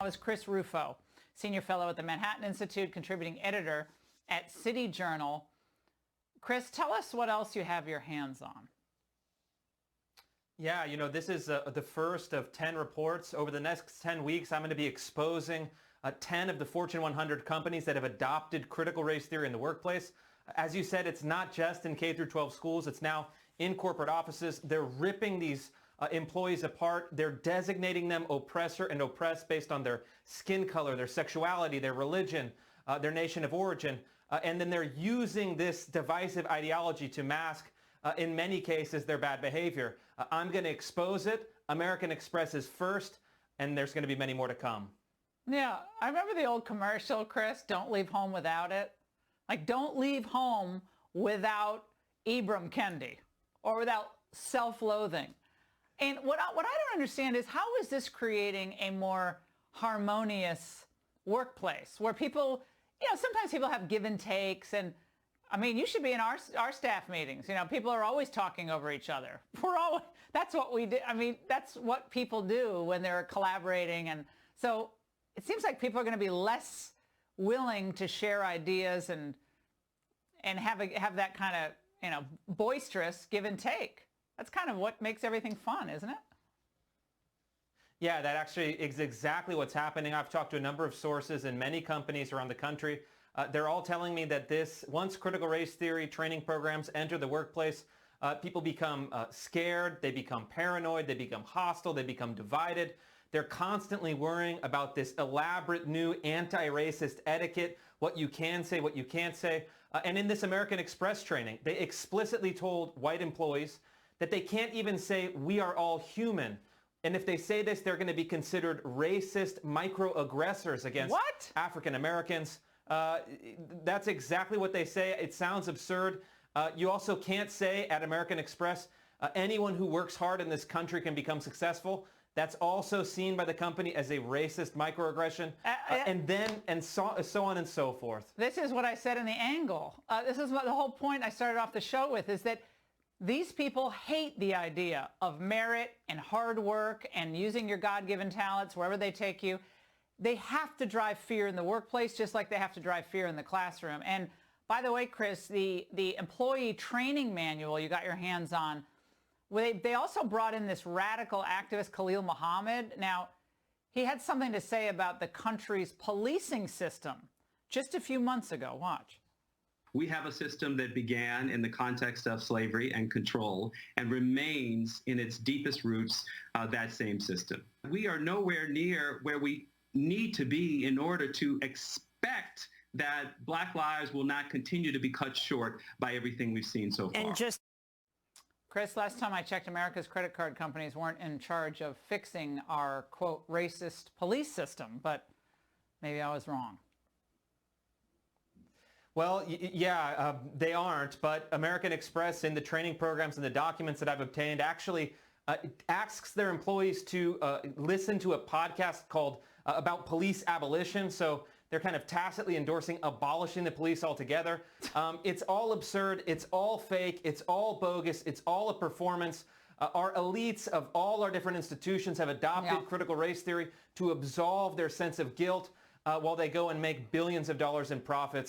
is Chris Rufo, Senior Fellow at the Manhattan Institute, contributing editor at City Journal. Chris, tell us what else you have your hands on. Yeah, this is the first of 10 reports. Over the next 10 weeks, I'm going to be exposing 10 of the Fortune 100 companies that have adopted critical race theory in the workplace. As you said, it's not just in K through 12 schools. It's now in corporate offices. They're ripping these employees apart. They're designating them oppressor and oppressed based on their skin color, their sexuality, their religion, their nation of origin. And then they're using this divisive ideology to mask, in many cases, their bad behavior. I'm going to expose it. American Express is first, and there's going to be many more to come. Yeah, I remember the old commercial, Chris, don't leave home without it. Like, don't leave home without Ibram Kendi or without self-loathing. And what I don't understand is, how is this creating a more harmonious workplace where people, sometimes people have give and takes, and I mean, you should be in our staff meetings. People are always talking over each other. That's what we do. I mean, that's what people do when they're collaborating. And so it seems like people are going to be less willing to share ideas and have that kind of, boisterous give and take. That's kind of what makes everything fun, isn't it? Yeah, that actually is exactly what's happening. I've talked to a number of sources in many companies around the country. They're all telling me that once critical race theory training programs enter the workplace, people become scared, they become paranoid, they become hostile, they become divided. They're constantly worrying about this elaborate new anti-racist etiquette, what you can say, what you can't say. And in this American Express training, they explicitly told white employees that they can't even say, "we are all human." And if they say this, they're going to be considered racist microaggressors against African Americans. That's exactly what they say. It sounds absurd. You also can't say at American Express, anyone who works hard in this country can become successful. That's also seen by the company as a racist microaggression, and so on and so forth. This is what I said in the angle. This is what the whole point I started off the show with, is that these people hate the idea of merit and hard work and using your God-given talents wherever they take you. They have to drive fear in the workplace, just like they have to drive fear in the classroom. And by the way, Chris, the employee training manual you got your hands on, they also brought in this radical activist, Khalil Muhammad. Now, he had something to say about the country's policing system just a few months ago. Watch. We have a system that began in the context of slavery and control and remains in its deepest roots that same system. We are nowhere near where we need to be in order to expect that Black lives will not continue to be cut short by everything we've seen so far. Chris, last time I checked, America's credit card companies weren't in charge of fixing our, quote, racist police system, but maybe I was wrong. Well, yeah, they aren't, but American Express, in the training programs and the documents that I've obtained, actually asks their employees to listen to a podcast called about police abolition. So they're kind of tacitly endorsing abolishing the police altogether. It's all absurd. It's all fake. It's all bogus. It's all a performance. Our elites of all our different institutions have adopted critical race theory to absolve their sense of guilt while they go and make billions of dollars in profits.